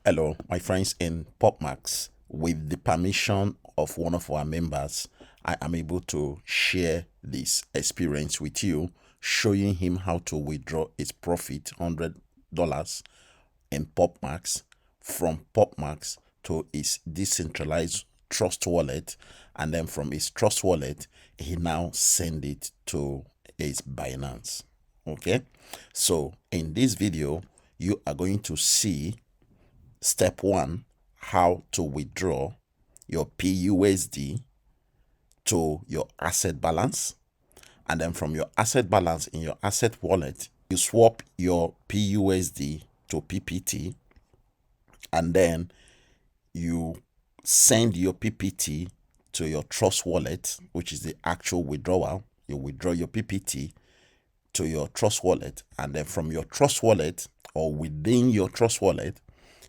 Hello, my friends in PopMax. With the permission of one of our members, I am able to share this experience with you, showing him how to withdraw his profit, $100 in PopMax, from PopMax to his decentralized trust wallet, and then from his trust wallet, he now send it to his Binance. Okay, so in this video, you are going to see Step 1, how to withdraw your PUSD to your asset balance. And then from your asset balance in your asset wallet, you swap your PUSD to PPT. And then you send your PPT to your trust wallet, which is the actual withdrawal. You withdraw your PPT to your trust wallet. And then from your trust wallet or within your trust wallet,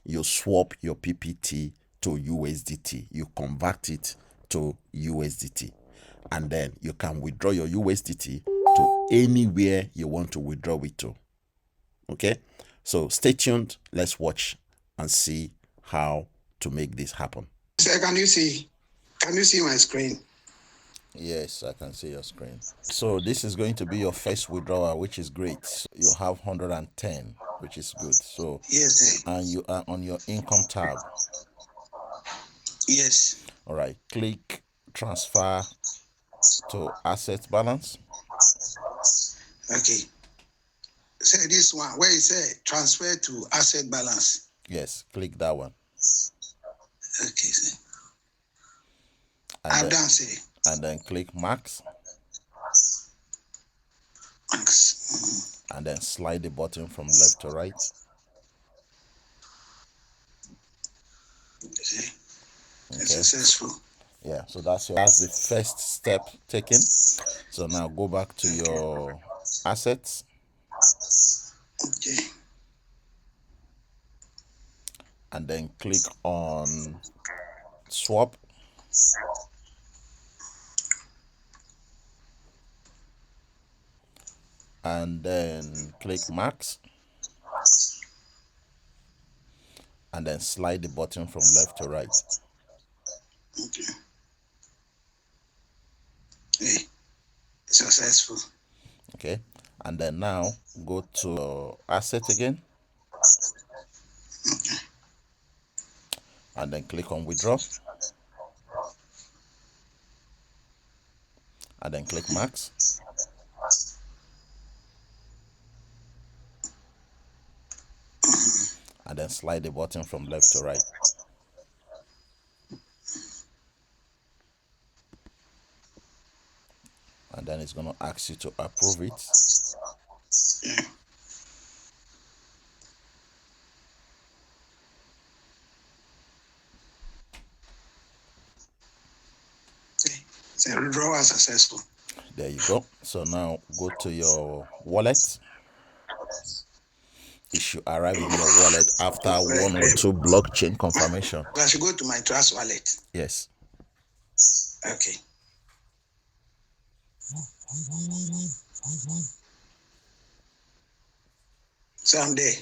you swap your PPT to USDT. You convert it to USDT. And then you can withdraw your USDT to anywhere you want to withdraw it to. Okay? So stay tuned. Let's watch and see how to make this happen. Sir, can you see my screen? Yes, I can see your screen. So this is going to be your first withdrawal, which is great. So you have 110, which is good. So Yes, sir. And you are on your income tab. Yes. All right. Click transfer to asset balance. Okay. Say this one where it say transfer to asset balance. Yes, click that one. Okay, sir. And I've done, sir. And then click max. Max. And then slide the button from left to right. Okay. It's successful. Yeah, so that's the first step taken. So now go back to your assets. Okay. And then click on swap. And then click max. And then slide the button from left to right. Okay. Hey, successful. Okay. And then now go to your asset again. Okay. And then click on withdraw. And then click max. And then slide the button from left to right. And then it's going to ask you to approve it. Yeah. Okay. So withdrawal successful. There you go. So now go to your wallet. It should arrive in your wallet after 1 or 2 blockchain confirmation. I should go to my trust wallet. Yes. Okay. So I'm there.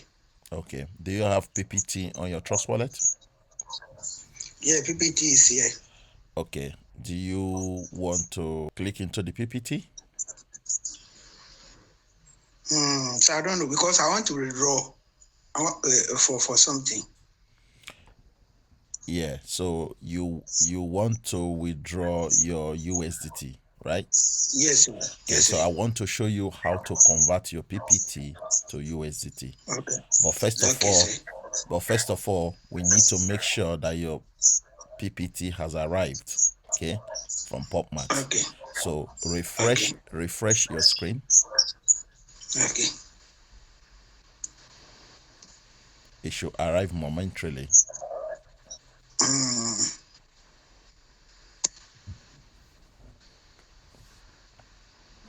Okay. Do you have PPT on your trust wallet? Yeah, PPT is here. Okay. Do you want to click into the PPT? So I don't know because I want to withdraw. I want for something. Yeah. So you want to withdraw your USDT, right? Yes, sir. Okay, Yes, so sir. I want to show you how to convert your PPT to USDT. Okay. But first of all, we need to make sure that your PPT has arrived, okay, from PopMax. Okay. So refresh your screen. Okay. It should arrive momentarily.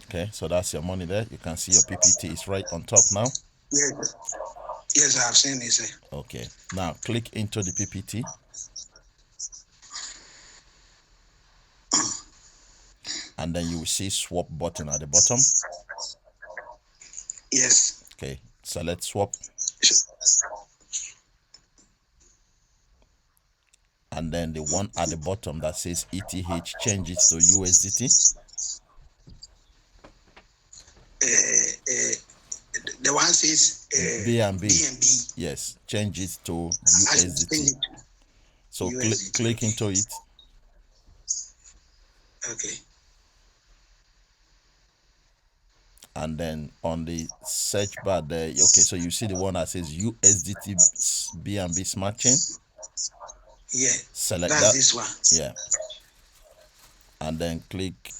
Okay, so that's your money there. You can see your PPT is right on top now. Yes. Yes, I've seen it, sir. Okay, now click into the PPT. And then you will see swap button at the bottom. Yes. Okay, select swap. and then the one at the bottom that says ETH, change it to USDT. The one says BNB. Yes, change it to USDT. So USDT. Click into it. Okay. And then on the search bar there, okay, so you see the one that says USDT BNB Smart Chain. Yeah. Select that's that. This one. Yeah. And then click.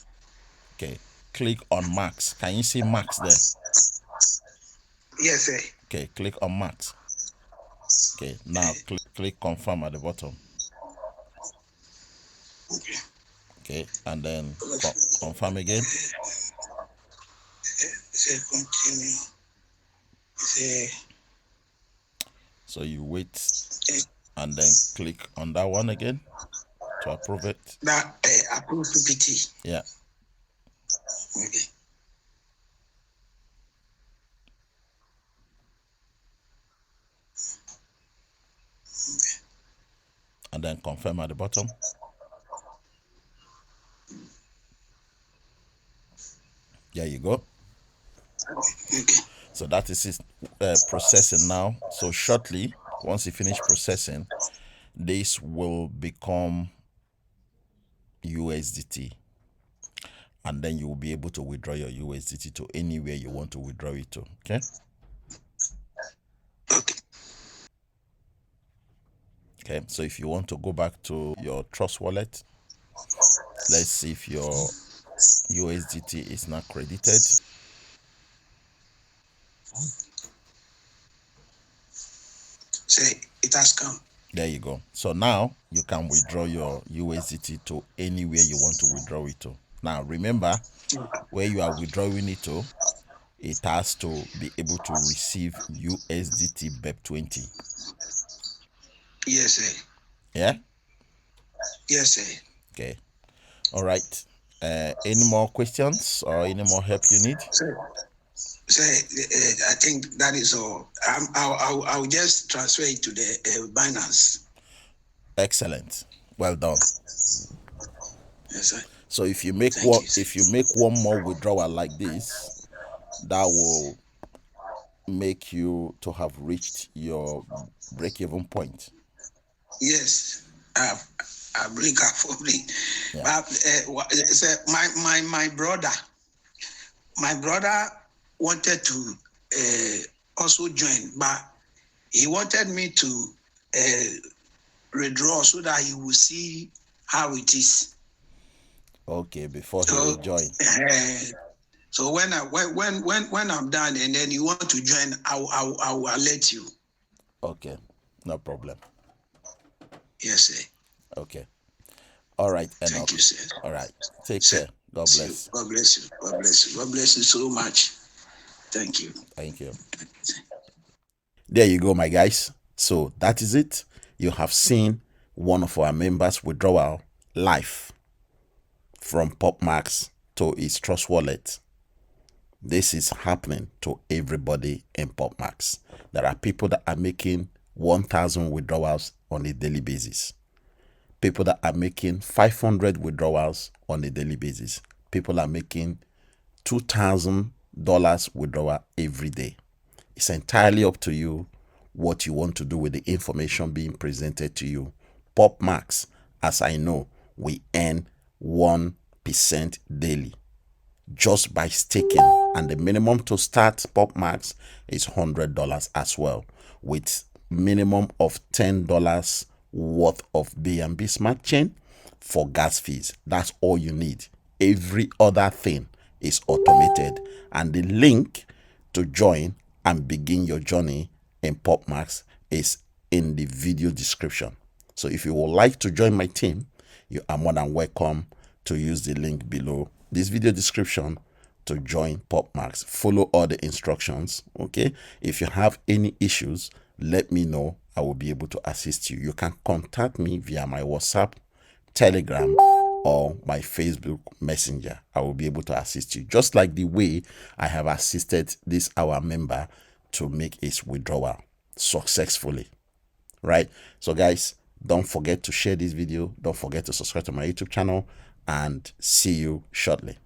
Okay. Click on Max. Can you see Max there? Yes, sir. Okay. Click on Max. Okay. Now click confirm at the bottom. Okay. Okay. And then confirm again. Say continue. Say. So you wait and then click on that one again to approve it. That approve PPT. Yeah. Okay. And then confirm at the bottom. There you go. Okay. So that is processing now. So shortly, once you finish processing, this will become USDT. And then you will be able to withdraw your USDT to anywhere you want to withdraw it to. Okay? Okay, so if you want to go back to your Trust wallet, let's see if your USDT is not credited. Say it has come. There you go. So now you can withdraw your USDT to anywhere you want to withdraw it to. Now remember, where you are withdrawing it to, it has to be able to receive USDT BEP20. Yes, sir. Yeah? Yes, sir. Okay. All right. Any more questions or any more help you need? Sir, I think that is all. I'll just transfer it to the Binance. Excellent. Well done. Yes, sir. So if you make one more withdrawal like this, that will make you to have reached your break-even point. Yes, I break up for me. Yeah. But my brother wanted to also join, but he wanted me to withdraw so that he will see how it is. Okay, before he will join. So when I'm done and then you want to join, I'll let you. Okay, no problem. Yes, sir. Okay. All right, Enoch. Thank you, sir. All right. Take care. God bless. God bless you. God bless you. God bless you so much. Thank you. Thank you. There you go, my guys. So that is it. You have seen one of our members withdrawal live from PopMax to his Trust wallet. This is happening to everybody in PopMax. There are people that are making 1,000 withdrawals on a daily basis. People that are making 500 withdrawals on a daily basis. People are making $2,000 withdrawal every day. It's entirely up to you what you want to do with the information being presented to you. PopMax, as I know, we earn 1% daily just by staking, and the minimum to start PopMax is $100 as well, with minimum of $10 worth of BNB Smart Chain for gas fees. That's all you need. Every other thing is automated, and the link to join and begin your journey in PopMax is in the video description. So if you would like to join my team, you are more than welcome to use the link below this video description to join PopMax. Follow all the instructions. Okay, if you have any issues, let me know. I will be able to assist you. You can contact me via my WhatsApp, Telegram, or my Facebook Messenger. I will be able to assist you, just like the way I have assisted this our member to make his withdrawal successfully. Right? So guys, Don't forget to share this video. Don't forget to subscribe to my YouTube channel, and see you shortly.